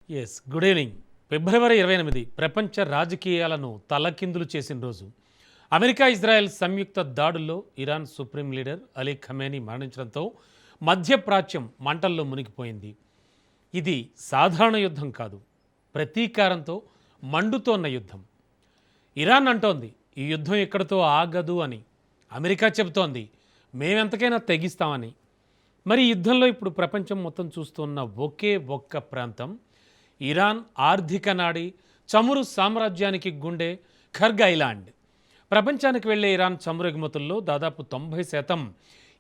Good evening. ఫిబ్రవరి 28 ప్రపంచ రాజకీయాలను తలకిందులు చేసిన రోజు. అమెరికా ఇజ్రాయెల్ సంయుక్త దాడుల్లో Iran supreme leader Ali Khamenei మరణించడంతో మధ్యప్రాచ్యం మంటల్లో మునిగిపోయింది. ఇది సాధారణ యుద్ధం కాదు, ప్రతీకారంతో మండుతోన్న యుద్ధం. ఇరాన్ అంటోంది ఈ యుద్ధం ఎక్కడితో ఆగదు అని. అమెరికా చెబుతోంది మేమెంతకైనా తెగిస్తామని. మరి ఈ యుద్ధంలో ఇప్పుడు ప్రపంచం మొత్తం చూస్తున్న ఒకే ఒక్క ప్రాంతం ఇరాన్ ఆర్థిక నాడి, చమురు సామ్రాజ్యానికి గుండె ఖర్గ్ ఐలాండ్. ప్రపంచానికి వెళ్లే ఇరాన్ చమురు ఎగుమతుల్లో దాదాపు 90%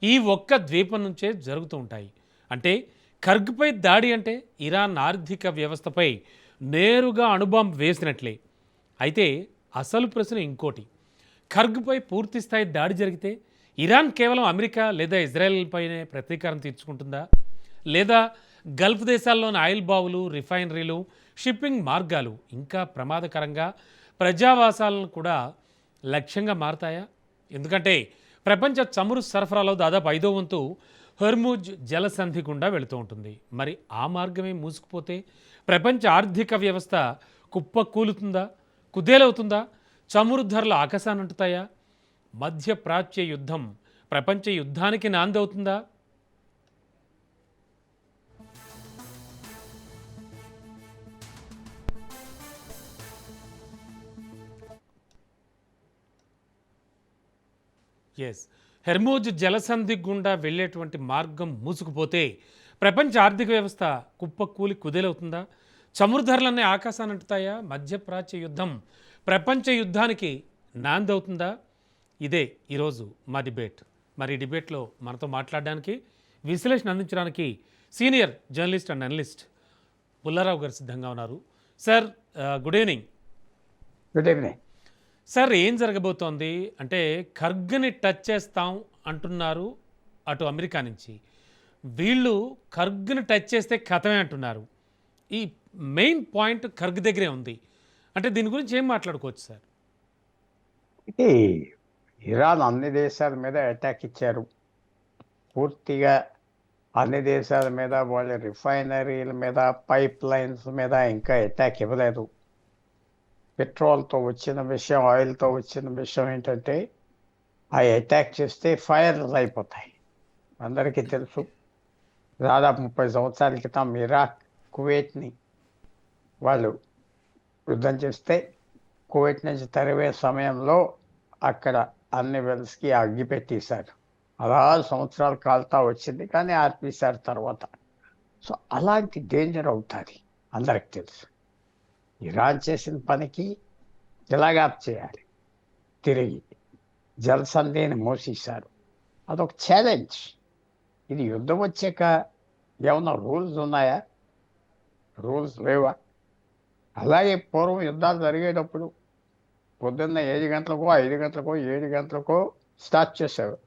ఈ ఒక్క ద్వీపం నుంచే జరుగుతూ ఉంటాయి. అంటే ఖర్గ్పై దాడి అంటే ఇరాన్ ఆర్థిక వ్యవస్థపై నేరుగా అణుబాంబ్ వేసినట్లే. అయితే అసలు ప్రశ్న ఇంకోటి, ఖర్గ్పై పూర్తిస్థాయి దాడి జరిగితే ఇరాన్ కేవలం అమెరికా లేదా ఇజ్రాయెల్పైనే ప్రతీకారం తీర్చుకుంటుందా, లేదా గల్ఫ్ దేశాల్లోని ఆయిల్ బావులు, రిఫైనరీలు, షిప్పింగ్ మార్గాలు ఇంకా ప్రమాదకరంగా ప్రజావాసాలను కూడా లక్ష్యంగా మారతాయా? ఎందుకంటే ప్రపంచ చమురు సరఫరాలో దాదాపు 5వ వంతు హోర్ముజ్ జలసంధి గుండా వెళుతూ ఉంటుంది. మరి ఆ మార్గమే మూసుకుపోతే ప్రపంచ ఆర్థిక వ్యవస్థ కుప్పకూలుతుందా, కుదేలవుతుందా? చమురు ధరలు ఆకాశానంటుతాయా? మధ్యప్రాచ్య యుద్ధం ప్రపంచ యుద్ధానికి నాందవుతుందా? హెర్మోజ్ జలసంధి గుండా వెళ్ళేటువంటి మార్గం మూసుకుపోతే ప్రపంచ ఆర్థిక వ్యవస్థ కుప్పకూలి కుదేలవుతుందా? చమురు ధరలన్నీ ఆకాశానంటుతాయా? మధ్యప్రాచ్య యుద్ధం ప్రపంచ యుద్ధానికి నాందవుతుందా? ఇదే ఈరోజు మా డిబేట్. మరి ఈ డిబేట్లో మనతో మాట్లాడడానికి, విశ్లేషణ అందించడానికి senior journalist and analyst Pullarao గారు సిద్ధంగా ఉన్నారు. Sir good evening. Good evening sir, ఏం జరగబోతోంది అంటే ఖర్గ్ని టచ్ చేస్తాం అంటున్నారు అటు అమెరికా నుంచి, వీళ్ళు ఖర్గ్ని టచ్ చేస్తే కథమే అంటున్నారు. ఈ మెయిన్ పాయింట్ ఖర్గ్ దగ్గరే ఉంది. అంటే దీని గురించి ఏం మాట్లాడుకోవచ్చు సార్? ఇది ఇరాన్ అన్ని దేశాల మీద అటాక్ ఇచ్చారు. పూర్తిగా అన్ని దేశాల మీద, వాళ్ళ రిఫైనరీల మీద, పైప్ లైన్స్ మీద ఇంకా అటాక్ ఇవ్వలేదు. పెట్రోల్తో వచ్చిన విషయం, ఆయిల్తో వచ్చిన విషయం ఏంటంటే ఆ అటాక్ చేస్తే ఫైర్స్ అయిపోతాయి. అందరికీ తెలుసు, దాదాపు 30 సంవత్సరాల క్రితం ఇరాక్ కువైట్ని వాళ్ళు యుద్ధం చేస్తే కువైట్ నుంచి తరివే సమయంలో అక్కడ అన్ని వెల్స్కి అగ్గి పెట్టేశారు. అలా సంవత్సరాలు కాలుతా వచ్చింది, కానీ ఆర్పేశారు తర్వాత. సో అలాంటి డేంజర్ అవుతుంది అందరికి తెలుసు. ఇరాన్ చేసిన పనికి ఎలాగా చేయాలి, తిరిగి జలసంధిని మోసేశారు. అదొక ఛాలెంజ్. ఇది యుద్ధం వచ్చాక ఏమన్నా రూల్స్ ఉన్నాయా? రూల్స్ లేవా? అలాగే పూర్వం యుద్ధాలు జరిగేటప్పుడు పొద్దున్న 7 గంటలకో 5 గంటలకో 7 గంటలకో స్టార్ట్ చేసేవారు.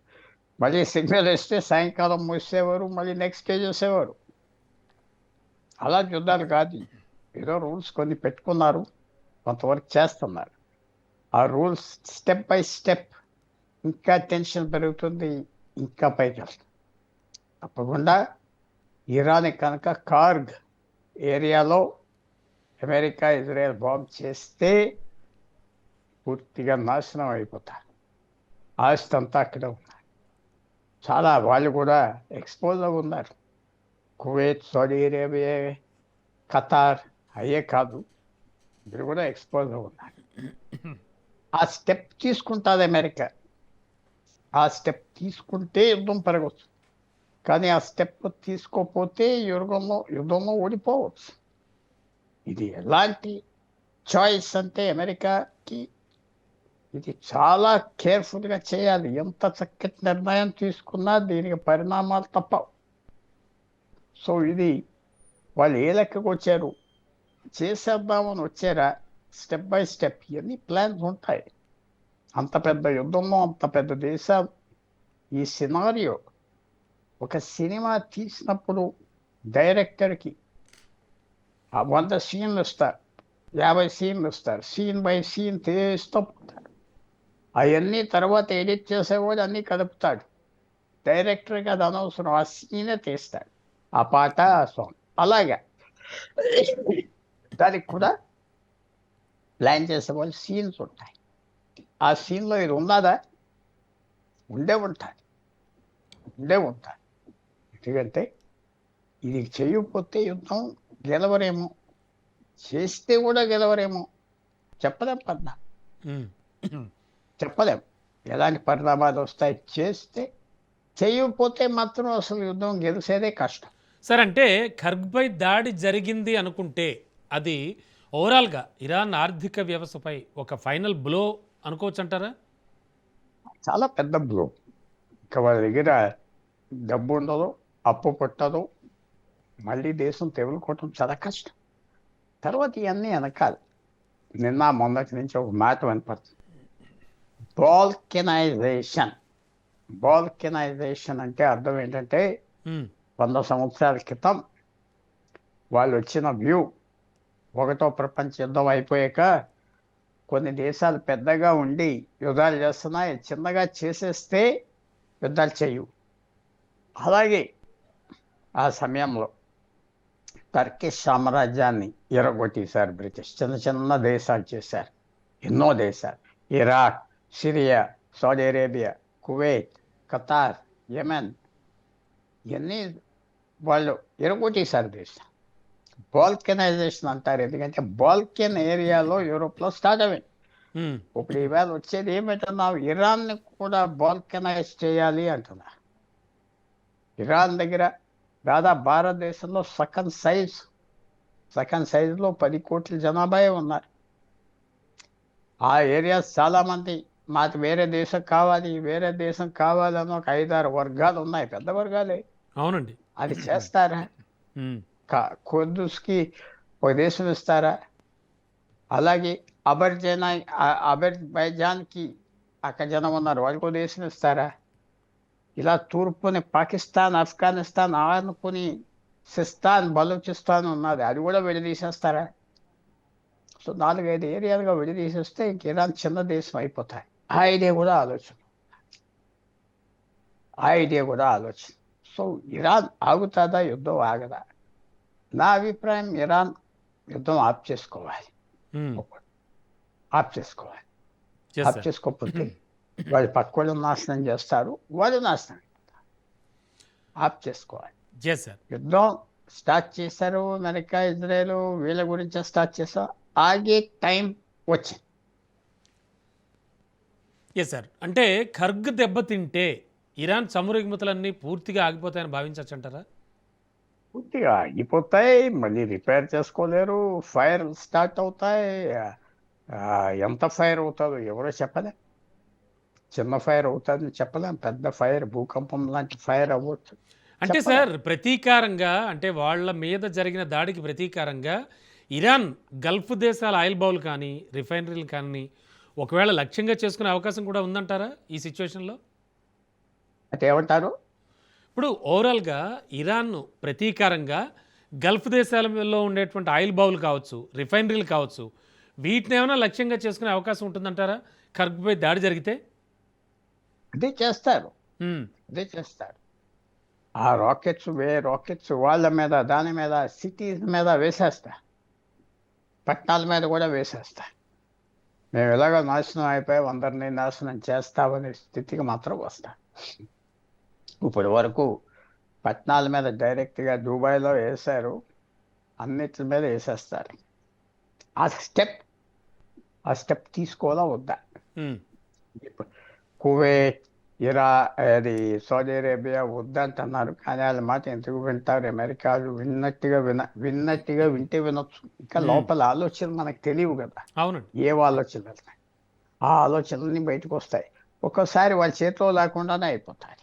మళ్ళీ సిగ్నల్ ఇస్తే సాయంకాలం మూసేవారు, మళ్ళీ నెక్స్ట్ డే చేసేవారు. అలాంటి యుద్ధాలు కాదు. ఏదో రూల్స్ కొన్ని పెట్టుకున్నారు, కొంతవరకు చేస్తున్నారు. ఆ రూల్స్ స్టెప్ బై స్టెప్ ఇంకా టెన్షన్ పెరుగుతుంది, ఇంకా పైకి వెళ్తుంది. తప్పకుండా ఇరాన్ కనుక ఖర్గ్ ఏరియాలో అమెరికా ఇజ్రాయెల్ బాంబ్ చేస్తే పూర్తిగా నాశనం అయిపోతారు. ఆస్తి అంతా అక్కడే ఉన్నారు. చాలా వాళ్ళు కూడా ఎక్స్పోజ్ అవి ఉన్నారు. కువైట్, సౌదీ అరేబియా, ఖతార్ అయ్యే కాదు, వీళ్ళు కూడా ఎక్స్పోజ్ అవి ఉన్నారు. ఆ స్టెప్ తీసుకుంటుంది అమెరికా. ఆ స్టెప్ తీసుకుంటే యుద్ధం పెరగవచ్చు, కానీ ఆ స్టెప్ తీసుకోకపోతే యుద్ధంలో ఓడిపోవచ్చు. ఇది ఎలాంటి చాయిస్ అంటే అమెరికాకి ఇది చాలా కేర్ఫుల్గా చేయాలి. ఎంత చక్కటి నిర్ణయం తీసుకున్నా దీనికి పరిణామాలు తప్పవు. సో ఇది వాళ్ళు ఏ లెక్కకు వచ్చారు, చేసేద్దామని వచ్చారా? స్టెప్ బై స్టెప్ ఇవన్నీ ప్లాన్స్ ఉంటాయి. అంత పెద్ద యుద్ధంలో అంత పెద్ద దేశాలు ఈ సినారియో, ఒక సినిమా తీసినప్పుడు డైరెక్టర్కి 100 సీన్లు ఇస్తారు, 50 సీన్లు ఇస్తారు. సీన్ బై సీన్ తీస్తూ పోతారు. అవన్నీ తర్వాత ఎడిట్ చేసేవాడు అన్నీ కలుపుతాడు. డైరెక్టర్కి అది అనవసరం, ఆ సీనే తీస్తాడు, ఆ పాట, ఆ సాంగ్. అలాగా దానికి కూడా ప్లాన్ చేసే వాళ్ళు సీన్స్ ఉంటాయి. ఆ సీన్లో ఇది ఉన్నదా? ఉండే ఉంటుంది, ఉండే ఉంటుంది. ఎందుకంటే ఇది చేయకపోతే యుద్ధం గెలవరేమో, చేస్తే కూడా గెలవరేమో, చెప్పలేం పద్నా, ఉమ్. చెప్పలేం ఎలాంటి పరిణామాలు వస్తాయి. చేస్తే, చేయకపోతే మాత్రం అసలు యుద్ధం గెలిచేదే కష్టం. సార్ అంటే ఖర్గ్పై దాడి జరిగింది అనుకుంటే అది ఓవరాల్గా ఇరాన్ ఆర్థిక వ్యవస్థపై ఒక ఫైనల్ బ్లో అనుకోవచ్చు అంటారా? చాలా పెద్ద బ్లో. ఇంకా వాళ్ళ దగ్గర డబ్బు ఉండదు, అప్పు పుట్టదు, మళ్ళీ దేశం తెగులుకోవటం చాలా కష్టం. తర్వాత ఇవన్నీ వెనకాలి. నిన్న మొన్నటి నుంచి ఒక మాట వినపడుతుంది, బాల్కెనైజేషన్. బాల్కెనైజేషన్ అంటే అర్థం ఏంటంటే ఉమ్. 100 సంవత్సరాల క్రితం వాళ్ళు వచ్చిన వ్యూ, ఒకటో ప్రపంచ యుద్ధం అయిపోయాక కొన్ని దేశాలు పెద్దగా ఉండి యుద్ధాలు చేస్తున్నాయి, చిన్నగా చేసేస్తే యుద్ధాలు చేయు. అలాగే ఆ సమయంలో టర్కిష్ సామ్రాజ్యాన్ని ఎరగొట్టేశారు బ్రిటిష్. చిన్న చిన్న దేశాలు చేశారు, ఎన్నో దేశాలు. Iraq, Syria, Saudi Arabia, Kuwait, Qatar, Yemen, ఇవన్నీ వాళ్ళు ఎరగొట్టేశారు దేశం. బాల్కెనైజేషన్ అంటారు, ఎందుకంటే బాల్కెన్ ఏరియాలో యూరోప్లో స్టార్ట్ అయింది. ఉమ్. ఇప్పుడు ఈవేళ వచ్చేది ఏమిటన్నావు, ఇరాన్ని కూడా బాల్కెనైజ్ చేయాలి అంటున్నా. ఇరాన్ దగ్గర దాదాపు భారతదేశంలో సగం సైజులో 10 కోట్ల జనాభా ఉన్నారు. ఆ ఏరియా చాలామంది మాకు వేరే దేశం కావాలి, వేరే దేశం కావాలని ఒక 5-6 వర్గాలు ఉన్నాయి, పెద్ద వర్గాలే. అవునండి. అది చేస్తారా? ఉమ్. ఖుద్దూస్కి ఒక దేశం ఇస్తారా? అలాగే అజర్బైజాన్కి అక్కడ జనం ఉన్నారు, వాళ్ళకి ఒక దేశం ఇస్తారా? ఇలా తూర్పుని పాకిస్తాన్, ఆఫ్ఘనిస్తాన్ ఆనుకుని సిస్తాన్, బలూచిస్తాన్ ఉన్నది, అది కూడా విడదీసేస్తారా? సో 4-5 ఏరియాలుగా విడదీసేస్తే ఇంక ఇరాన్ చిన్న దేశం అయిపోతాయి. ఆ ఐడియా కూడా ఆలోచన. సో ఇరాన్ ఆగుతుందా, యుద్ధం ఆగదా? నా అభిప్రాయం ఇరాన్ యుద్ధం ఆఫ్ చేసుకోవాలి. ఉమ్. ఆఫ్ చేసుకోవాలి. Yes, of sir. చేసుకోకపోతే వాళ్ళు పక్కవాళ్ళు నాశనం చేస్తారు, వాళ్ళు నాశనం అయిపోతారు. ఆఫ్ చేసుకోవాలి. Yes, sir. యుద్ధం స్టార్ట్ చేశారు అమెరికా, ఇజ్రాయెల్, వీళ్ళ గురించే స్టార్ట్ చేశారు. ఆగే టైం వచ్చింది. Yes sir. అంటే ఖర్గ్ దెబ్బతింటే ఇరాన్ చమురు ఎగుమతులన్నీ పూర్తిగా ఆగిపోతాయని భావించవచ్చు అంటారా? పూర్తిగా ఆగిపోతాయి, మళ్ళీ రిపేర్ చేసుకోలేరు, ఫైర్ స్టార్ట్ అవుతాయి. ఆ, ఎంత ఫైర్ అవుతుందో ఎవరో చెప్పలేం. చిన్న ఫైర్ అవుతుందని చెప్పలేం, పెద్ద ఫైర్, భూకంపం లాంటి ఫైర్ అవ్వచ్చు. అంటే సార్ ప్రతీకారంగా, అంటే వాళ్ళ మీద జరిగిన దాడికి ప్రతీకారంగా ఇరాన్ గల్ఫ్ దేశాల ఆయిల్ బౌల్ కానీ రిఫైనరీలు కానీ ఒకవేళ లక్ష్యంగా చేసుకునే అవకాశం కూడా ఉందంటారా ఈ సిచ్యువేషన్లో? అంటే ఏమంటారు? ఇప్పుడు ఓవరాల్గా ఇరాన్ ప్రతీకారంగా గల్ఫ్ దేశాలలో ఉండేటువంటి ఆయిల్ బౌల్ కావచ్చు, రిఫైనరీలు కావచ్చు, వీటిని ఏమైనా లక్ష్యంగా చేసుకునే అవకాశం ఉంటుందంటారా ఖర్గ్పై దాడి జరిగితే? అదే చేస్తారు, ఉమ్. అదే చేస్తారు. ఆ రాకెట్స్ వాళ్ళ మీద, దాని మీద, సిటీస్ మీద వేసేస్తా, పట్టణాల మీద కూడా వేసేస్తా. మేము ఎలాగో నాశనం అయిపోయి అందరినీ నాశనం చేస్తామనే స్థితికి మాత్రం వస్తా. ఇప్పటి వరకు పట్టణాల మీద డైరెక్ట్గా దుబాయ్లో వేశారు, అన్నిటి మీద వేసేస్తారు. ఆ స్టెప్ తీసుకోవాలా వద్దా? ఉమ్. ఇప్పుడు కువైట్, అది సౌదీ అరేబియా వద్దంటున్నారు, కానీ వాళ్ళ మాట ఎందుకు వింటారు? అమెరికాలు విన్నట్టుగా వింటే వినొచ్చు, ఇంకా లోపల ఆలోచనలు మనకు తెలియవు కదా. అవునండి. ఏ ఆలోచనలు వెళ్తాయి, ఆ ఆలోచనలన్నీ బయటకు వస్తాయి. ఒక్కోసారి వాళ్ళ చేతిలో లేకుండానే అయిపోతాయి,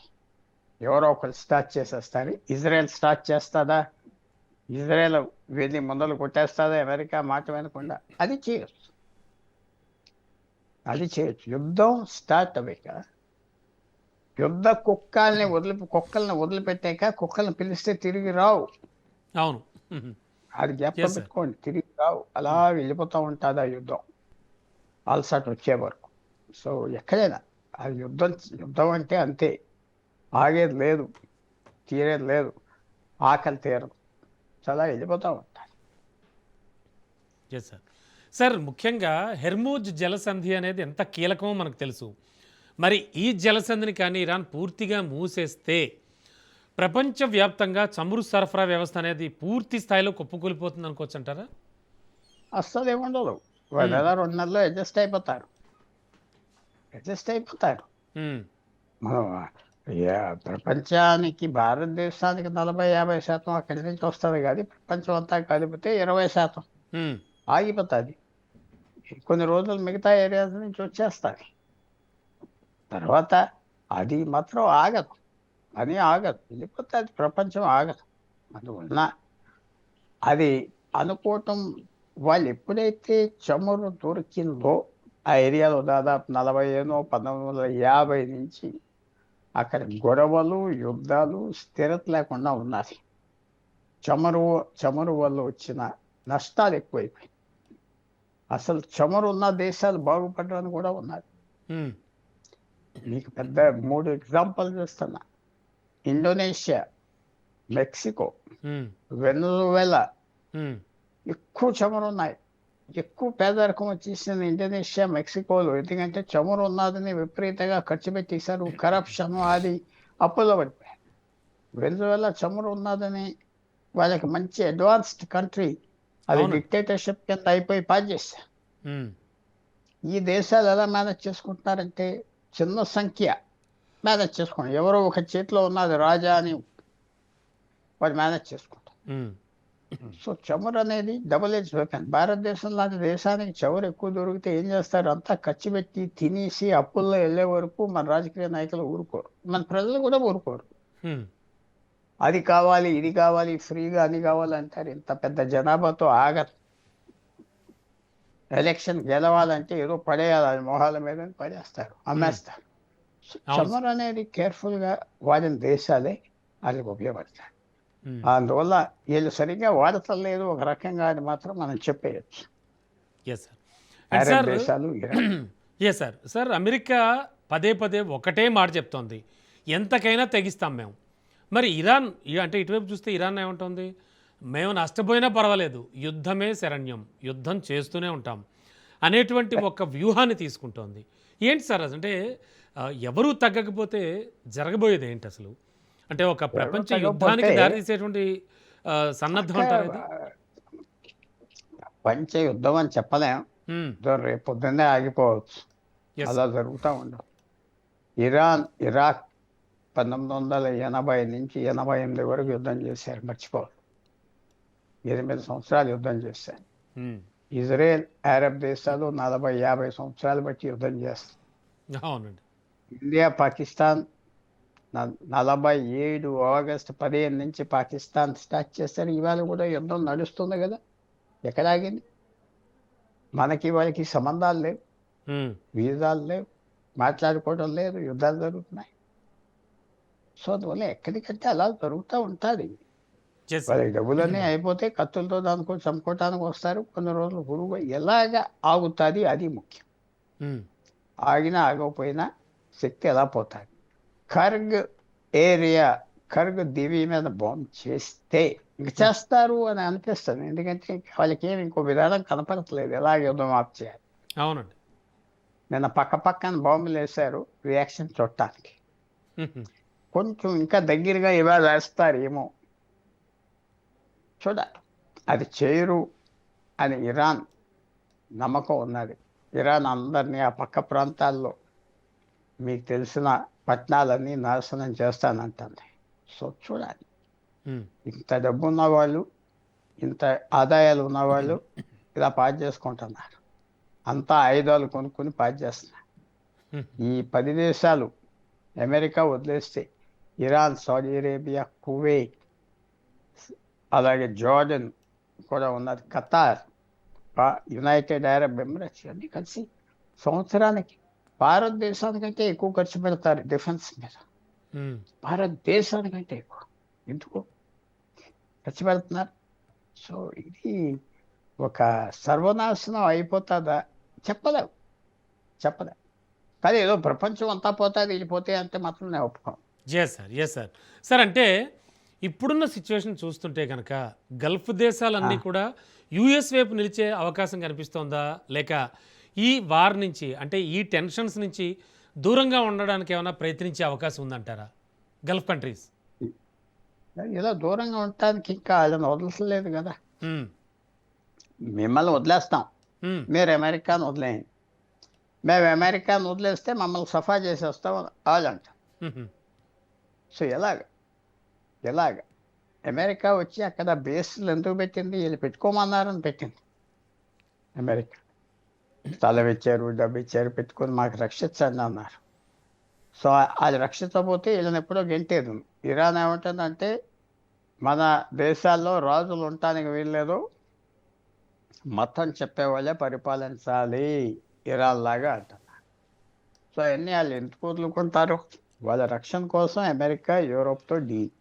ఎవరో ఒకరు స్టార్ట్ చేసేస్తారు. ఇజ్రాయెల్ స్టార్ట్ చేస్తుందా? ఇజ్రాయెల్ వెళ్ళి ముందలు కొట్టేస్తుందా అమెరికా మాట వినకుండా? అది చేయొచ్చు. యుద్ధం స్టార్ట్ అవ్వక, కుక్కల్ని వదిలిపెట్టాక, కుక్కల్ని పిలిస్తే తిరిగి రావు. అవును. ఉహు. అది జ్ఞాపకం Yes, sir. పెట్టుకోండి, తిరిగి రావు. అలా వెళ్ళిపోతూ ఉంటుంది ఆ యుద్ధం అలసట వచ్చే వరకు. సో ఎక్కడైనా అది యుద్ధం అంటే అంతే, ఆగేది లేదు, తీరేది లేదు, ఆకలి తీరదు, చాలా వెళ్ళిపోతూ ఉంటారు. Yes sir. సార్ ముఖ్యంగా హెర్మూజ్ జలసంధి అనేది ఎంత కీలకమో మనకు తెలుసు. మరి ఈ జలసంధిని కానీ ఇరాన్ పూర్తిగా మూసేస్తే ప్రపంచవ్యాప్తంగా చమురు సరఫరా వ్యవస్థ అనేది పూర్తి స్థాయిలో కుప్పకూలిపోతుంది అనుకోవచ్చు అంటారా? అస్సలు ఏముండదు. నెల 2 నెలల్లో అడ్జస్ట్ అయిపోతారు. ఉమ్, మనం ప్రపంచానికి భారతదేశానికి 40-50% అక్కడి నుంచి వస్తుంది, కానీ ప్రపంచం అంతా కలిపితే 20% ఉమ్, ఆగిపోతుంది. కొన్ని రోజులు మిగతా ఏరియాస్ నుంచి వచ్చేస్తాయి. తర్వాత అది మాత్రం ఆగదు, పని ఆగదు, వెళ్ళిపోతుంది, ప్రపంచం ఆగదు. అందువలన అది అనుకోవటం, వాళ్ళు ఎప్పుడైతే చమురు దొరికిందో ఆ ఏరియాలో దాదాపు 1950 నుంచి అక్కడ గొడవలు, యుద్ధాలు, స్థిరత లేకుండా ఉన్నది. చమురు వల్ల వచ్చిన నష్టాలు ఎక్కువైపోయాయి. అసలు చమురు ఉన్న దేశాలు బాగుపడడానికి కూడా ఉన్నది. ఉమ్, మీకు పెద్ద 3 ఎగ్జాంపుల్ చూస్తున్నా. ఇండోనేషియా, మెక్సికో, ఉమ్, వెనజువేలా ఉమ్, ఎక్కువ చమురు ఉన్నాయి. ఎక్కువ పేదరికం వచ్చేసింది ఇండోనేషియా, మెక్సికోలో. ఎందుకంటే చమురు ఉన్నదని విపరీతంగా ఖర్చు పెట్టేశారు. కరప్షన్, అది అప్పుల్లో పడిపోయారు. వెనజువేలా చమురు ఉన్నదని వాళ్ళకి మంచి అడ్వాన్స్డ్ కంట్రీ, అది అవును. డిక్టేటర్షిప్ కింద అయిపోయి పనిచేస్తారు. ఉమ్, ఈ దేశాలు ఎలా మేనేజ్ చేసుకుంటున్నారంటే చిన్న సంఖ్య మేనేజ్ చేసుకుంటారు. ఎవరో ఒక చేతిలో ఉన్నది రాజా అని వాళ్ళు మేనేజ్ చేసుకుంటారు. ఉమ్, సో చమురు అనేది డబుల్ ఎడ్జ్ వెపన్. భారతదేశం లాంటి దేశానికి చమురు ఎక్కువ దొరికితే ఏం చేస్తారు? అంతా ఖర్చు పెట్టి తినేసి అప్పుల్లో వెళ్ళే వరకు మన రాజకీయ నాయకులు ఊరుకోరు, మన ప్రజలు కూడా ఊరుకోరు. ఉమ్, అది కావాలి, ఇది కావాలి, ఫ్రీగా అని కావాలి అంటారు. ఇంత పెద్ద జనాభాతో ఆగదు. ఎలక్షన్ గెలవాలంటే ఏదో పడేయాలి, మొహాల మీద పడేస్తారు, అమ్మేస్తారు. సో చమురు అనేది కేర్ఫుల్గా వాడిన దేశాలే అది ఉపయోగపడతాయి. ఉమ్. అందువల్ల వీళ్ళు సరిగ్గా వాడతలేదు ఒక రకంగా అని మాత్రం మనం చెప్పేయచ్చు. Yes sir. And Arab sir దేశాలు, Iran. Yes sir. Sir America పదే పదే ఒకటే మాట చెప్తోంది, ఎంతకైనా తెగిస్తాం మేము. మరి ఇరాన్ అంటే ఇటువైపు చూస్తే ఇరాన్ ఏమంటుంది, మేము నష్టపోయినా పర్వాలేదు, యుద్ధమే శరణ్యం, యుద్ధం చేస్తూనే ఉంటాం అనేటువంటి ఒక వ్యూహాన్ని తీసుకుంటోంది. ఏంటి సార్ అంటే ఎవరూ తగ్గకపోతే జరగబోయేది ఏంటి అసలు? అంటే ఒక ప్రపంచ యుద్ధానికి దారితీసేటువంటి సన్నద్ధం అంటారు ఇది? పంచ యుద్ధం అని చెప్పలేం. ఉమ్, రేపు పొద్దున్నే ఆగిపోవచ్చు. yes. అలా జరుగుతూ ఉండవు. ఇరాక్ 1980 నుంచి 88 వరకు యుద్ధం చేశారు, మర్చిపోవాలి. 8 సంవత్సరాలు యుద్ధం చేశారు. ఉమ్, ఇజ్రాయెల్, అరబ్ దేశాలు 40-50 సంవత్సరాలు బట్టి యుద్ధం చేస్తారు. అవునండి. ఇండియా, పాకిస్తాన్ 47 ఆగస్టు 15 నుంచి పాకిస్తాన్ స్టార్ట్ చేస్తారు. ఇవాళ కూడా యుద్ధం నడుస్తుంది కదా, ఎక్కడ ఆగింది? మనకి వాళ్ళకి సంబంధాలు లేవు, ఉమ్, వీజాలు లేవు, మాట్లాడుకోవడం లేదు, యుద్ధాలు జరుగుతున్నాయి. సో అందువల్ల ఎక్కడికంటే అలా జరుగుతూ ఉంటుంది. yes, sir. వాళ్ళకి డబ్బులన్నీ అయిపోతే కత్తులతో దానికో చంపుకోవటానికి వస్తారు. కొన్ని రోజులు గురువు ఎలాగ ఆగుతుంది, అది ముఖ్యం. ఉమ్, ఆగినా ఆగకపోయినా శక్తి ఎలా పోతుంది. కర్గ్ ఏరియా, కర్గ్ దివి మీద బాంబ్ చేస్తే ఇంక చేస్తారు అని అనిపిస్తుంది. ఎందుకంటే వాళ్ళకి ఏమి ఇంకో విధానం కనపడట్లేదు, ఎలా యుద్ధం ఆప్ చేయాలి. అవునండి. నిన్న పక్కన బాంబులు వేశారు రియాక్షన్ చూడటానికి. ఉహు, కొంచెం ఇంకా దగ్గరగా ఇవాళ వేస్తారేమో చూడాలి. అది చేయరు అని ఇరాన్ నమ్మకం ఉన్నది. ఇరాన్ అందరినీ ఆ పక్క ప్రాంతాల్లో మీకు తెలిసిన పట్టణాలన్నీ నాశనం చేస్తానంటుంది. సో చూడాలి. ఉమ్, ఇంత డబ్బు ఉన్నవాళ్ళు, ఇంత ఆదాయాలు ఉన్నవాళ్ళు ఇలా పాస్ చేసుకుంటున్నారు. అంతా ఆయుధాలు కొనుక్కొని పాస్ చేస్తున్నారు. ఈ 10 దేశాలు అమెరికా వదిలేస్తే ఇరాన్, సౌదీ అరేబియా, కువైట్, అలాగే జోర్డన్ కూడా ఉన్నది, ఖతార్, యునైటెడ్ అరబ్ ఎమిరేట్స్ అన్నీ కలిసి సంవత్సరానికి భారతదేశానికంటే ఎక్కువ ఖర్చు పెడతారు డిఫెన్స్ మీద. ఉమ్, భారతదేశానికంటే ఎక్కువ ఎందుకు ఖర్చు పెడుతున్నారు? సో ఇది ఒక సర్వనాశనం అయిపోతుందా చెప్పలేవు. కానీ ఏదో ప్రపంచం అంతా పోతుంది, వెళ్ళిపోతే అంటే మాత్రం నేను ఒప్పుకోను. Yes sir. Yes sir. Sir అంటే ఇప్పుడున్న సిచ్యువేషన్ చూస్తుంటే కనుక గల్ఫ్ దేశాలన్నీ కూడా యుఎస్ వైపు నిలిచే అవకాశం కనిపిస్తోందా? లేక ఈ వార్ నుంచి అంటే ఈ టెన్షన్స్ నుంచి దూరంగా ఉండడానికి ఏమైనా ప్రయత్నించే అవకాశం ఉందంటారా గల్ఫ్ కంట్రీస్? ఇలా దూరంగా ఉండటానికి ఇంకా వాళ్ళని వదలట్లేదు కదా. హ్మ్. మిమ్మల్ని వదిలేస్తాం, హ్మ్. మీరు అమెరికాను వదిలేయండి. మేము అమెరికాను వదిలేస్తే మమ్మల్ని సఫా చేసేస్తాం వాళ్ళు అంటాం. హుహు. సో ఎలాగ అమెరికా వచ్చి అక్కడ బేస్లు ఎందుకు పెట్టింది? వీళ్ళు పెట్టుకోమన్నారని పెట్టింది అమెరికా. స్థలం ఇచ్చారు, డబ్బు ఇచ్చారు, పెట్టుకొని మాకు రక్షించండి అన్నారు. సో అది రక్షించకపోతే వీళ్ళని ఎప్పుడో గెంటేది. ఇరాన్ ఏమంటుందంటే మన దేశాల్లో రాజులు ఉండటానికి వీల్లేదు, మొత్తం చెప్పేవాళ్ళే పరిపాలించాలి ఇరాన్ లాగా అంటున్నారు. సో అవన్నీ వాళ్ళు ఎందుకు వదులుకుంటారు? వాళ్ళ రక్షణ కోసం అమెరికా యూరోప్తో డీల్.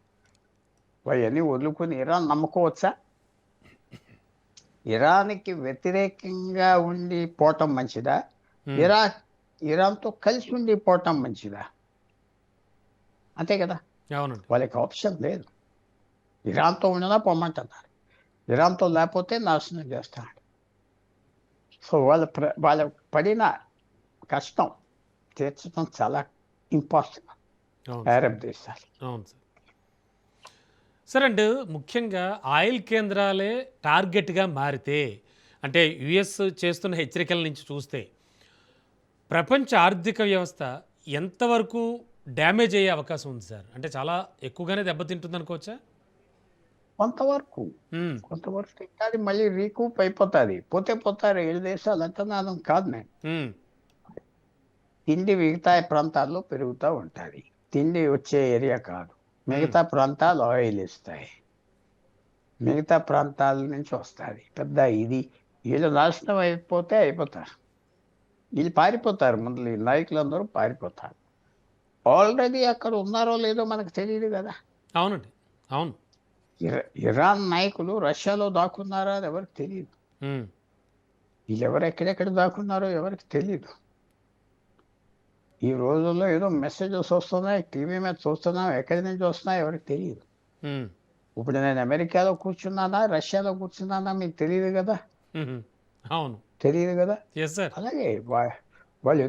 అవన్నీ వదులుకుని ఇరాన్ నమ్ముకోవచ్చా? ఇరాన్కి వ్యతిరేకంగా ఉండి పోవటం మంచిదా, హ్మ్. ఇరాన్తో కలిసి ఉండి పోవటం మంచిదా? అంతే కదా. అవునండి. వాళ్ళకి ఆప్షన్ లేదు. ఇరాన్తో ఉండనా పొమ్మంటున్నారు, ఇరాన్తో లేకపోతే నాశనం చేస్తాడు. సో వాళ్ళ పడిన కష్టం తీర్చడం చాలా ఇంపాసిబుల్ అవును. అరబ్ దేశాలు. అవును సార్. సార్ అండ్ ముఖ్యంగా ఆయిల్ కేంద్రాలే టార్గెట్గా మారితే అంటే యుఎస్ చేస్తున్న హెచ్చరికల నుంచి చూస్తే ప్రపంచ ఆర్థిక వ్యవస్థ ఎంతవరకు డ్యామేజ్ అయ్యే అవకాశం ఉంది సార్? అంటే చాలా ఎక్కువగానే దెబ్బతింటుంది అనుకోవచ్చా? కొంతవరకు హ్మ్. కొంతవరకు తింటాది, మళ్ళీ రీకూప్ అయిపోతుంది. పోతారు 7 దేశాలు అంటున్నాను కాదు నేను. హ్మ్. తిండి మిగతా ప్రాంతాల్లో పెరుగుతూ ఉంటుంది, తిండి వచ్చే ఏరియా కాదు. హ్మ్. మిగతా ప్రాంతాలు ఆయిల్ ఇస్తాయి, మిగతా ప్రాంతాల నుంచి వస్తుంది పెద్ద ఇది. వీళ్ళు నాశనం అయిపోతే అయిపోతారు, వీళ్ళు పారిపోతారు, ముందు ఈ నాయకులందరూ పారిపోతారు. ఆల్రెడీ అక్కడ ఉన్నారో లేదో మనకు తెలియదు కదా. అవునండి. అవును. ఇరాన్ నాయకులు రష్యాలో దాక్కున్నారా అని ఎవరికి తెలియదు. హ్మ్. వీళ్ళెవరు ఎక్కడెక్కడ దాక్కున్నారో ఎవరికి తెలియదు. ఈ రోజుల్లో ఏదో మెసేజెస్ వస్తున్నాయి, టీవీ మీద చూస్తున్నాం, ఎక్కడి నుంచి వస్తున్నాయి ఎవరికి తెలియదు. హ్మ్. ఇప్పుడు నేను అమెరికాలో కూర్చున్నానా, రష్యాలో కూర్చున్నానా మీకు తెలియదు కదా. హుహు. అవును. తెలియదు కదా. Yes sir. అలాగే వాళ్ళు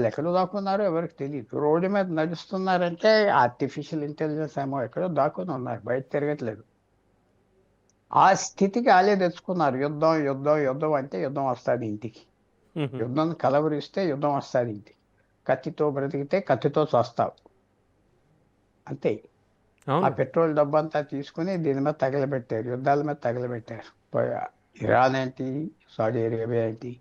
ఎక్కడో దాక్కున్నారో ఎవరికి తెలియదు. రోడ్డు మీద నడుస్తున్నారంటే ఆర్టిఫిషియల్ ఇంటెలిజెన్స్ ఏమో ఎక్కడో దాక్కుని ఉన్నారు, బయట తిరగట్లేదు. ఆ స్థితికి వాళ్ళే తెచ్చుకున్నారు. యుద్ధం యుద్ధం యుద్ధం అంటే యుద్ధం వస్తుంది ఇంటికి. హుహు. యుద్ధం కలవరిస్తే యుద్ధం వస్తుంది ఇంటికి. కత్తితో బ్రతికితే కత్తితో చస్తావు, అంతే. ఆ అవునండి. పెట్రోల్ డబ్బంతా తీసుకుని దీని మీద తగలబెట్టారు, యుద్ధాల మీద తగలబెట్టారు. ఇరాన్ ఏంటి, సౌదీ అరేబియా ఏంటి,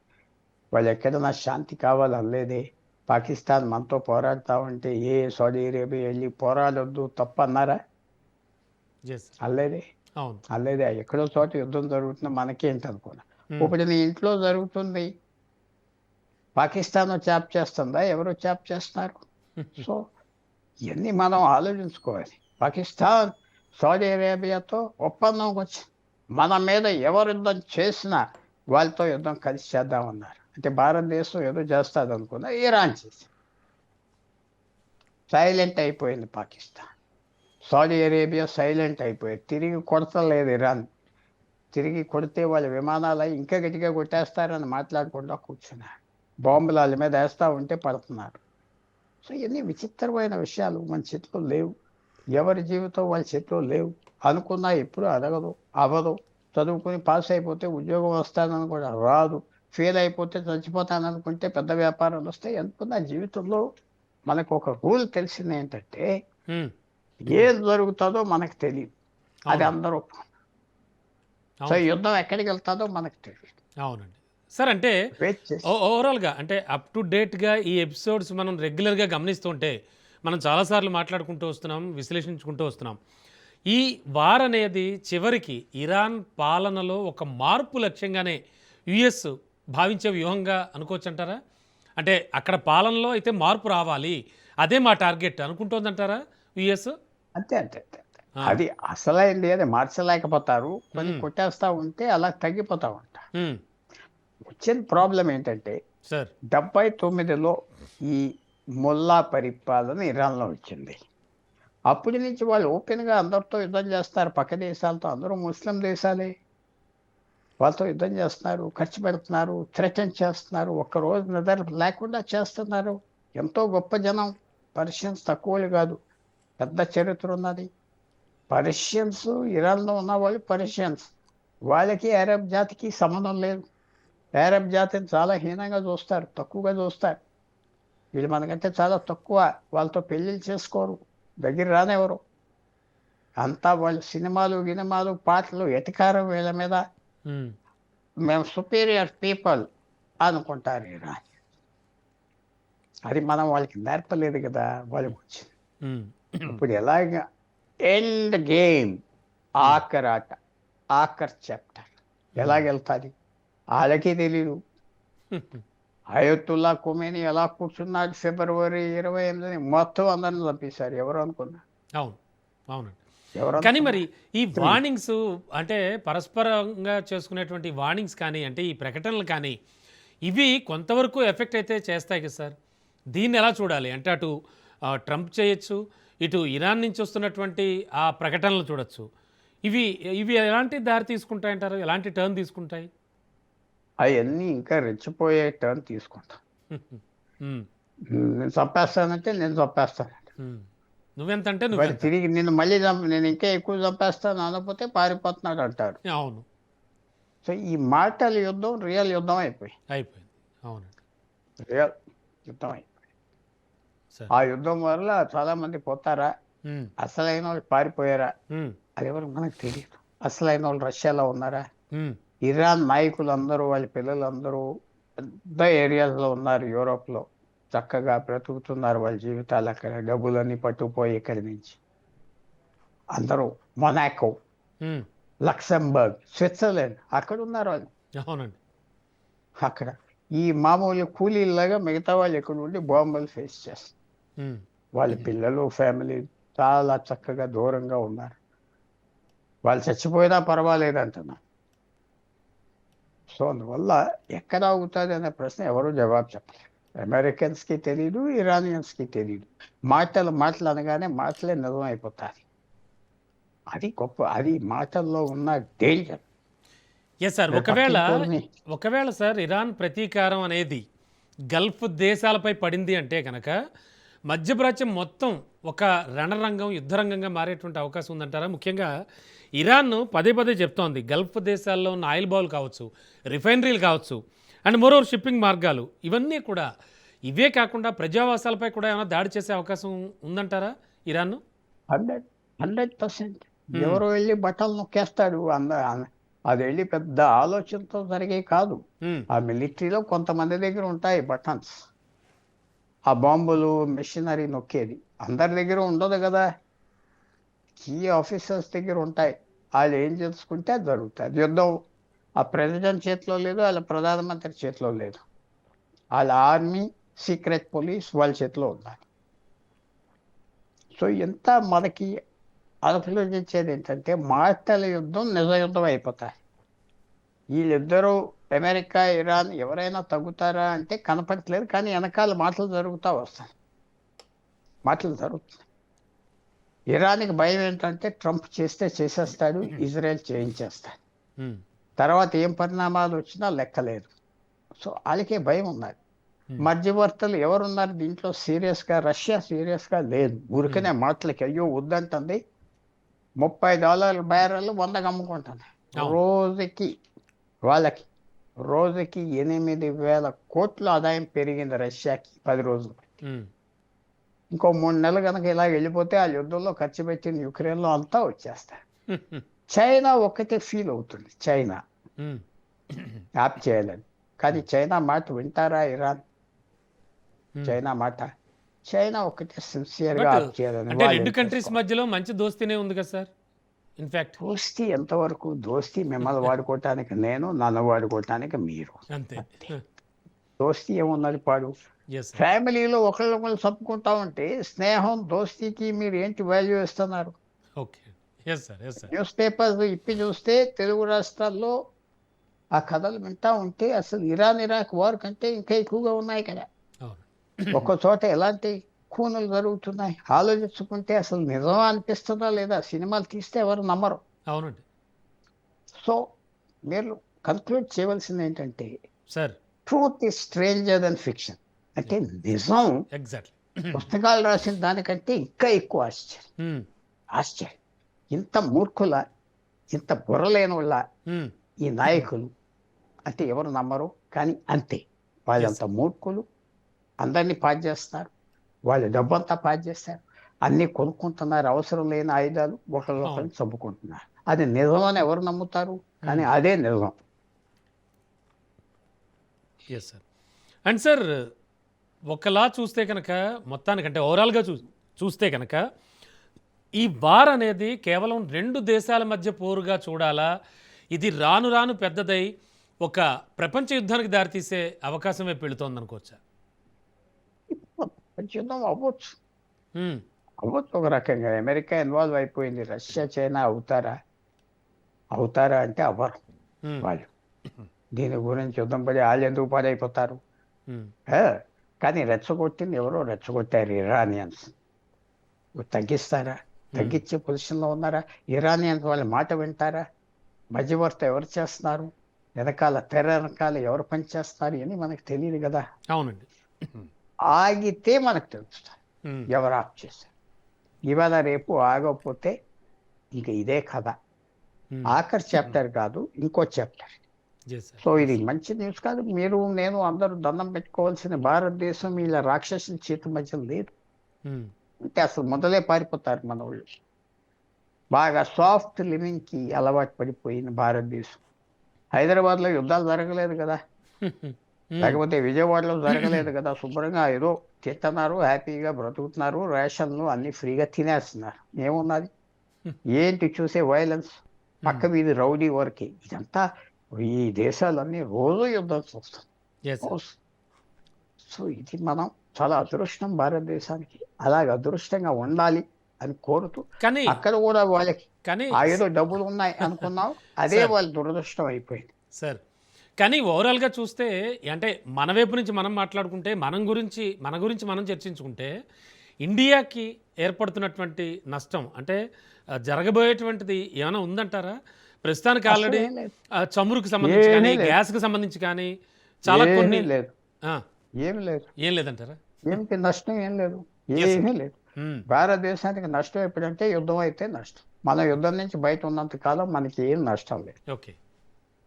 వాళ్ళు ఎక్కడైనా శాంతి కావాలనలేదే. పాకిస్తాన్ మనతో పోరాడుతూ ఉంటే ఏ సౌదీ అరేబియా వెళ్ళి పోరాడొద్దు తప్పు అన్నారా? Yes sir. అనలేదే. అవును. అనలేదే. ఎక్కడో చోట యుద్ధం జరుగుతుంది, మనకేంటి అనుకున్నా. హ్మ్. ఇప్పుడు నీ ఇంట్లో జరుగుతుంది, పాకిస్తాన్ చాప్ చేస్తుందా, ఎవరో చాప్ చేస్తున్నారు. సో ఇవన్నీ మనం ఆలోచించుకోవాలి. పాకిస్తాన్ సౌదీ అరేబియాతో ఒప్పందంకి వచ్చి మన మీద ఎవరు యుద్ధం చేసినా వాళ్ళతో యుద్ధం కలిసి చేద్దామన్నారు. అంటే భారతదేశం ఏదో చేస్తుంది అనుకున్నా, ఇరాన్ చేసి సైలెంట్ అయిపోయింది పాకిస్తాన్. సౌదీ అరేబియా సైలెంట్ అయిపోయింది, తిరిగి కొడతలేదు ఇరాన్. తిరిగి కొడితే వాళ్ళ విమానాలు ఇంకా గట్టిగా కొట్టేస్తారని మాట్లాడకుండా కూర్చున్నారు. బాంబులు వాళ్ళ మీద వేస్తూ ఉంటే పడుతున్నారు. సో ఇవన్నీ విచిత్రమైన విషయాలు మన చేతిలో లేవు. ఎవరి జీవితం వాళ్ళ చేతిలో లేవు. అనుకున్నా ఎప్పుడు అవ్వదు. చదువుకుని పాస్ అయిపోతే ఉద్యోగం వస్తానని కూడా రాదు. ఫెయిల్ అయిపోతే చచ్చిపోతాననుకుంటే పెద్ద వ్యాపారాలు వస్తాయి. అనుకున్న జీవితంలో మనకు ఒక రూల్ తెలిసింది ఏంటంటే, హ్మ్. ఏది జరుగుతుందో మనకు తెలియదు, అది అవునండి. అందరూ. సో అవును సార్. యుద్ధం ఎక్కడికి వెళ్తుందో మనకు తెలియదు. అవునండి. సార్ అంటే వెయిట్ చేసి ఓవరాల్‌గా అంటే అప్ టు డేట్‌గా ఈ ఎపిసోడ్స్ మనం రెగ్యులర్‌గా గమనిస్తుంటే, మనం చాలా సార్లు మాట్లాడుకుంటూ వస్తున్నాం, విశ్లేషించుకుంటూ వస్తున్నాం. ఈ వార్ అనేది చివరికి ఇరాన్ పాలనలో ఒక మార్పు లక్ష్యంగానే యూఎస్ భావించే వ్యూహంగా అనుకోవచ్చంటారా? అంటే అక్కడ పాలనలో అయితే మార్పు రావాలి, అదే మా టార్గెట్ అనుకుంటోందంటారా యూఎస్? అంతే. ఆ! అది అసలైంది అది మార్చలేకపోతారు. కొన్ని హ్మ్. కొట్టేస్తా ఉంటే అలా తగ్గిపోతా ఉంటారు. హ్మ్. వచ్చిన ప్రాబ్లం ఏంటంటే, సార్. 79లో ఈ ముల్లా పరిపాలన ఇరాన్లో వచ్చింది. అప్పటి నుంచి వాళ్ళు ఓపెన్గా అందరితో యుద్ధం చేస్తారు, పక్క దేశాలతో. అందరూ ముస్లిం దేశాలే. వాళ్ళతో యుద్ధం చేస్తున్నారు, ఖర్చు పెడుతున్నారు, థ్రెటన్ చేస్తున్నారు, ఒక్కరోజు నిద్ర లేకుండా చేస్తున్నారు. ఎంతో గొప్ప జనం. పర్షియన్స్ తక్కువలు కాదు, పెద్ద చరిత్ర ఉన్నది. పర్షియన్స్, ఇరాన్లో ఉన్న వాళ్ళు పర్షియన్స్. వాళ్ళకి అరబ్ జాతికి సంబంధం లేదు. అరబ్ జాతిని చాలా హీనంగా చూస్తారు, తక్కువగా చూస్తారు. వీళ్ళు మనకంటే చాలా తక్కువ. వాళ్ళతో పెళ్ళిళ్ళు చేసుకోరు, దగ్గర రానివ్వరు. అంతా వాళ్ళు సినిమాలు గినిమాలు పాటలు ఎటకారం వీళ్ళ మీద. ఉమ్, మేము సుపీరియర్ పీపుల్ అనుకుంటారు ఇరాన్. అది మనం వాళ్ళకి నేర్పలేదు కదా, వాళ్ళకి వచ్చింది. ఉమ్, ఇప్పుడు ఎలాగ ఎండ్ గేమ్, ఆఖరి ఆట, ఆఖరి చాప్టర్ ఎలాగెళ్తుంది వాళ్ళకి తెలీదు. అయతుల్లా ఖొమేని ఎలా కూర్చున్నాడు February 28 మొత్తం అందరిని చంపేశారు. ఎవరు అనుకున్నా? అవును, అవునండి. ఎవరు కానీ అనుకున్నా? మరి ఈ వార్నింగ్స్ అంటే పరస్పరంగా చేసుకునేటువంటి వార్నింగ్స్ కానీ, అంటే ఈ ప్రకటనలు కానీ, ఇవి కొంతవరకు ఎఫెక్ట్ అయితే చేస్తాయి కదా సార్. దీన్ని ఎలా చూడాలి? అంటే అటు ట్రంప్ చేయొచ్చు, ఇటు ఇరాన్ నుంచి వస్తున్నటువంటి ఆ ప్రకటనలు చూడొచ్చు. ఇవి ఇవి ఎలాంటి దారి తీసుకుంటాయంటారు? ఎలాంటి టర్న్ తీసుకుంటాయి? అవన్నీ ఇంకా రెచ్చిపోయే టర్న్ తీసుకుంటాం. ఉమ్, నేను చంపేస్తానంటే నేను చంపేస్తానంట. ఉమ్. నువ్వెంతంటే మరి నువ్వెంత. తిరిగి నిన్ను మళ్ళీ నేను ఇంకా ఎక్కువ చంపేస్తాను అనకపోతే పారిపోతున్నాడు అంటారు. అవును, సో ఈ మాటల యుద్ధం రియల్ యుద్ధం అయిపోయి, అయిపోయింది. అవునండి. రియల్ యుద్ధం అయిపోయి. సరే. ఆ యుద్ధం వల్ల చాలా మంది పోతారా, ఉమ్, అసలైన వాళ్ళు పారిపోయారా, ఉమ్, అది ఎవరు మనకు తెలియదు. అసలైన వాళ్ళు రష్యాలో ఉన్నారా? ఉమ్, ఇరాన్ నాయకులందరూ, వాళ్ళ పిల్లలందరూ పెద్ద ఏరియాస్లో ఉన్నారు, యూరోప్లో చక్కగా బ్రతుకుతున్నారు. వాళ్ళ జీవితాలు అక్కడ, డబ్బులన్నీ పట్టుకుపోయి ఇక్కడి నుంచి అందరూ మొనాకో, ఉమ్. లక్సెంబర్గ్, స్విట్జర్లాండ్ అక్కడ ఉన్నారు వాళ్ళు. అవునండి. అక్కడ ఈ మామూలు కూలీలాగా మిగతా వాళ్ళు ఇక్కడ ఉండి బాంబులు ఫేస్ చేస్తారు. ఉమ్, వాళ్ళ పిల్లలు, ఫ్యామిలీ చాలా చక్కగా దూరంగా ఉన్నారు. వాళ్ళు చచ్చిపోయినా పర్వాలేదు అంటున్నారు. సో అందువల్ల ఎక్కడ అవుతుంది అనే ప్రశ్న ఎవరు జవాబు చెప్పలేరు. అమెరికన్స్కి తెలియదు, ఇరానియన్స్కి తెలియదు. మాటలు అనగానే మాటలే నిజం అయిపోతాయి. అది గొప్ప, అది మాటల్లో ఉన్న డేంజర్. Yes sir. ఒకవేళ సార్ ఇరాన్ ప్రతీకారం అనేది గల్ఫ్ దేశాలపై పడింది అంటే కనుక మధ్యప్రాచ్యం మొత్తం ఒక రణరంగం, యుద్ధరంగంగా మారేటువంటి అవకాశం ఉందంటారా? ముఖ్యంగా ఇరాన్ పదే పదే చెప్తోంది గల్ఫ్ దేశాల్లో ఉన్న ఆయిల్ బావులు కావచ్చు, రిఫైనరీలు కావచ్చు, అండ్ మోరోవర్ షిప్పింగ్ మార్గాలు, ఇవన్నీ కూడా ఇవే కాకుండా ప్రజావాసాలపై కూడా ఏమైనా దాడి చేసే అవకాశం ఉందంటారా ఇరాన్? 100% ఎవరో వెళ్ళి బట్టలు నొక్కేస్తాడు. అది వెళ్ళి పెద్ద ఆలోచనతో జరిగే కాదు. ఆ మిలిటరీలో కొంతమంది దగ్గర ఉంటాయి బటన్స్, ఆ బాంబులు మెషినరీ నొక్కేది. అందరి దగ్గర ఉండదు కదా, కీ ఆఫీసర్స్ దగ్గర ఉంటాయి. వాళ్ళు ఏం చేసుకుంటే అది జరుగుతుంది. యుద్ధం ఆ ప్రెసిడెంట్ చేతిలో లేదు, వాళ్ళ ప్రధానమంత్రి చేతిలో లేదు. వాళ్ళ ఆర్మీ, సీక్రెట్ పోలీస్ వాళ్ళ చేతిలో ఉన్నారు. సో ఎంత మనకి ఆలోచించేది ఏంటంటే మాటల యుద్ధం నిజ యుద్ధం అయిపోతాయి. వీళ్ళిద్దరూ, అమెరికా, ఇరాన్ ఎవరైనా తగ్గుతారా అంటే కనపడట్లేదు. కానీ వెనకాల మాటలు జరుగుతూ వస్తాయి, మాటలు జరుగుతున్నాయి. ఇరాన్కి భయం ఏంటంటే ట్రంప్ చేస్తే చేసేస్తాడు, ఇజ్రాయెల్ చేయించేస్తాడు, తర్వాత ఏం పరిణామాలు వచ్చినా లెక్కలేదు. సో వాళ్ళకే భయం ఉన్నది. మధ్యవర్తులు ఎవరున్నారు దీంట్లో సీరియస్గా? రష్యా సీరియస్గా లేదు. ఊరికనే మాటలకి అయ్యో వద్దంటుంది. $30 బ్యారెల్ 100 అమ్ముకుంటుంది రోజుకి. వాళ్ళకి రోజుకి 8,000 కోట్ల ఆదాయం పెరిగింది రష్యాకి 10 రోజులు. ఇంకో 3 నెలలు కనుక ఇలా వెళ్ళిపోతే ఆ యుద్ధంలో ఖర్చు పెట్టిన యుక్రెయిన్లో అంతా వచ్చేస్తారు. చైనా ఒక్కటే ఫీల్ అవుతుంది, చైనా యాప్ చేయాలని. కానీ చైనా మాట వింటారా ఇరాన్? చైనా మాట, చైనా ఒకటే సిన్సియర్గా ఆప్ చేయాలని. అంటే రెండు కంట్రీస్ మధ్యలో మంచి దోస్తీనే ఉంది కదా సార్. ఇన్ఫాక్ట్ దోస్తీ ఎంతవరకు? దోస్తీ మిమ్మల్ని వాడుకోవటానికి నేను, నన్ను వాడుకోవటానికి మీరు, అంతే. దోస్తీ ఏమున్నది పాడు? ఫ్యామిలీలో ఒకళ్ళొకళ్ళు చంపుకుంటా ఉంటే స్నేహం, దోస్తీకి మీరు ఏంటి వాల్యూ ఇస్తున్నారు? Okay. Yes sir, yes sir. Newspapers ఇప్పి చూస్తే తెలుగు రాష్ట్రాల్లో ఆ కథలు వింటా ఉంటే అసలు ఇరాక్ వార్ కంటే ఇంకా ఎక్కువగా ఉన్నాయి కదా. ఒక్కో చోట ఎలాంటి కూనలు జరుగుతున్నాయి ఆలోచించుకుంటే అసలు నిజం అనిపిస్తుందా లేదా? సినిమాలు తీస్తే ఎవరు నమ్మరు. అవునండి. సో మీరు కన్క్లూడ్ చేయవలసింది ఏంటంటే sir truth is stranger then fiction. అంటే నిజం ఎగ్జాక్ట్లీ. పుస్తకాలు రాసిన దానికంటే ఇంకా ఎక్కువ ఆశ్చర్యం. ఇంత మూర్ఖుల, ఇంత బుర్రలేని వాళ్ళ ఈ నాయకులు అంటే ఎవరు నమ్మరు, కానీ అంతే. వాళ్ళంత మూర్ఖులు, అందరినీ పాడు చేస్తారు, వాళ్ళ డబ్బంతా పాడు చేస్తారు, అన్నీ కొనుక్కుంటున్నారు, అవసరం లేని ఆయుధాలు ఒకరిని చంపుకుంటున్నారు. అది నిజమని ఎవరు నమ్ముతారు? కానీ అదే నిజం. Yes sir. అండ్ సార్, ఒకలా చూస్తే కనుక మొత్తానికంటే ఓవరాల్గా చూస్తే కనుక ఈ వార్ అనేది కేవలం 2 దేశాల మధ్య పోరుగా చూడాలా, ఇది రాను రాను పెద్దదై ఒక ప్రపంచ యుద్ధానికి దారితీసే అవకాశం వైపు వెళుతోంది అనుకోవచ్చా? యుద్ధం అవ్వచ్చు ఒక రకంగా. అమెరికా ఇన్వాల్వ్ అయిపోయింది, రష్యా చైనా అవుతారా అంటే అవ్వరు వాళ్ళు. దీని గురించి యుద్ధం పడి వాళ్ళు ఎందుకు పాడైపోతారు? కానీ రెచ్చగొట్టింది ఎవరో రెచ్చగొట్టారు, ఇరానియన్స్. తగ్గిస్తారా? తగ్గించే పొజిషన్లో ఉన్నారా? ఇరానియన్స్ వాళ్ళ మాట వింటారా? మధ్యవర్తి ఎవరు చేస్తున్నారు, తెర వెనకాల ఎవరు పనిచేస్తారు అని మనకు తెలియదు కదా. అవునండి. ఆగితే మనకు తెలుస్తుంది ఎవరు ఆఫ్ చేశారు. ఇవాళ రేపు ఆగకపోతే ఇంక ఇదే కథ. ఆఖరి చాప్టర్ కాదు, ఇంకో చాప్టర్. సో ఇది మంచి న్యూస్ కాదు. మీరు నేను అందరూ దండం పెట్టుకోవాల్సిన భారతదేశం ఇలా రాక్షసుల చేతి మధ్య లేదు. అంటే అసలు మొదలే పారిపోతారు మన వాళ్ళు. బాగా సాఫ్ట్ లివింగ్కి అలవాటు పడిపోయిన భారతదేశం. హైదరాబాద్లో యుద్ధాలు జరగలేదు కదా, లేకపోతే విజయవాడలో జరగలేదు కదా. శుభ్రంగా ఏదో తింటున్నారు, హ్యాపీగా బ్రతుకుతున్నారు, రేషన్లు అన్ని ఫ్రీగా తినేస్తున్నారు. ఏమున్నది? ఏంటి చూసే వైలెన్స్, పక్క మీద రౌడీ వరకే. ఇదంతా ఈ దేశాలన్నీ రోజు యుద్ధం చూస్తాం. సో ఇది మనం చాలా అదృష్టం భారతదేశానికి. అలాగే అదృష్టంగా ఉండాలి అని కోరుతూ, కానీ అక్కడ కూడా వాళ్ళకి ఏదో డబ్బులు ఉన్నాయి అనుకున్నాం, అదే వాళ్ళ దురదృష్టం అయిపోయింది సార్. కానీ ఓవరాల్గా చూస్తే అంటే మన వైపు నుంచి మనం మాట్లాడుకుంటే, మన గురించి మనం చర్చించుకుంటే, ఇండియాకి ఏర్పడుతున్నటువంటి నష్టం అంటే జరగబోయేటువంటిది ఏమైనా ఉందంటారా? ప్రస్తుతానికి ఆల్రెడీ చమురుకు సంబంధించి కానీ, గ్యాస్కి సంబంధించి కానీ చాలా కొన్ని లేదు. ఏం లేదంటారా? ఏమిటి నష్టం? ఏం లేదు, ఏమీ లేదు. భారతదేశానికి నష్టం ఎప్పుడంటే యుద్ధం అయితే నష్టం. మన యుద్ధం నుంచి బయట ఉన్నంత కాలం మనకి ఏం నష్టం లేదు. ఓకే.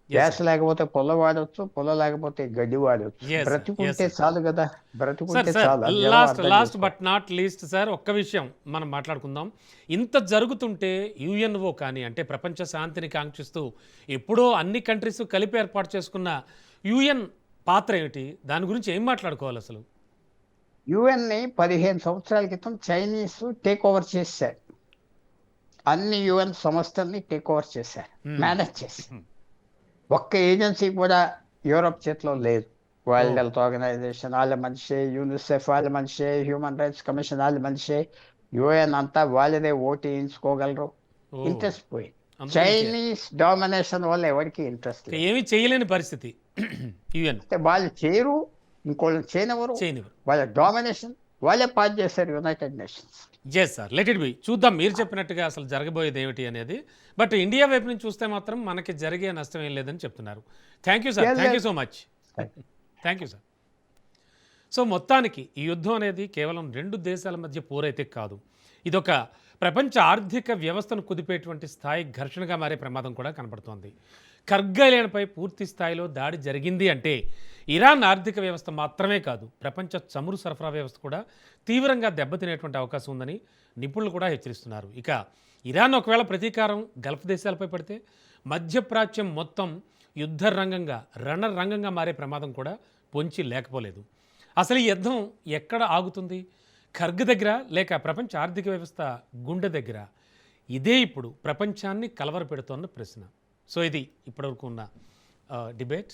గ్యాస్ లేకపోతే పొల వాడవచ్చు, పొల లేకపోతే గడ్డి వాడవచ్చు. బ్రతుకుంటే చాలు కదా, బ్రతుకుంటే చాలు. Last but not least sir, ఒక్క విషయం మనం మాట్లాడుకుందాం. ఇంత జరుగుతుంటే యుఎన్ఓ కానీ, అంటే ప్రపంచ శాంతిని కాంక్షిస్తూ ఎప్పుడో అన్ని కంట్రీస్ కలిపి ఏర్పాటు చేసుకున్న యుఎన్ పాత్ర ఏమిటి? దాని గురించి ఏం మాట్లాడుకోవాలి అసలు? యుఎన్ని 15 సంవత్సరాల క్రితం చైనీస్ టేక్ ఓవర్ చేశారు. అన్ని యుఎన్ సంస్థల్ని టేక్ ఓవర్ చేశారు, మేనేజ్ చేశారు. ఒక్క ఏజెన్సీ కూడా యూరోప్ చేతిలో లేదు. వరల్డ్ హెల్త్ ఆర్గనైజేషన్ వాళ్ళ మనిషే, యూనిసెఫ్ వాళ్ళ మనిషే, హ్యూమన్ రైట్స్ కమిషన్ వాళ్ళ మనిషే, యుఎన్ అంతా వాళ్ళదే ఓటు వేయించుకోగలరు. ఇంట్రెస్ట్ పోయింది. చైనీస్ డామినేషన్ వల్ల ఎవరికి ఇంట్రెస్ట్ ఏమీ చేయలేని పరిస్థితి. యుఎన్ అంటే వాళ్ళు చేయరు, ఇంకోళ్ళు చేయనివ్వరు. వాళ్ళ డామినేషన్ వాళ్ళే పాస్ చేశారు United Nations. Yes sir, let it be. చూద్దాం మీరు చెప్పినట్టుగా అసలు జరగబోయేది ఏమిటి అనేది. బట్ ఇండియా వైపు నుంచి చూస్తే మాత్రం మనకి జరిగే నష్టం ఏం లేదని చెప్తున్నారు. Thank you sir, thank you so much. Thank you sir. So మొత్తానికి ఈ యుద్ధం అనేది కేవలం 2 దేశాల మధ్య పోరైతే కాదు, ఇదొక ప్రపంచ ఆర్థిక వ్యవస్థను కుదిపేటువంటి స్థాయి ఘర్షణగా మారే ప్రమాదం కూడా కనబడుతోంది. కర్గైలాండ్పై పూర్తి స్థాయిలో దాడి జరిగింది అంటే ఇరాన్ ఆర్థిక వ్యవస్థ మాత్రమే కాదు, ప్రపంచ చమురు సరఫరా వ్యవస్థ కూడా తీవ్రంగా దెబ్బతినేటువంటి అవకాశం ఉందని నిపుణులు కూడా హెచ్చరిస్తున్నారు. ఇక ఇరాన్ ఒకవేళ ప్రతీకారం గల్ఫ్ దేశాలపై పడితే మధ్యప్రాచ్యం మొత్తం యుద్ధ రంగంగా, రణరంగంగా మారే ప్రమాదం కూడా పొంచి లేకపోలేదు. అసలు ఈ యుద్ధం ఎక్కడ ఆగుతుంది? ఖర్గ్ దగ్గర లేక ప్రపంచ ఆర్థిక వ్యవస్థ గుండె దగ్గర? ఇదే ఇప్పుడు ప్రపంచాన్ని కలవరపెడుతోన్న ప్రశ్న. సో ఇది ఇప్పటివరకు ఉన్న డిబేట్.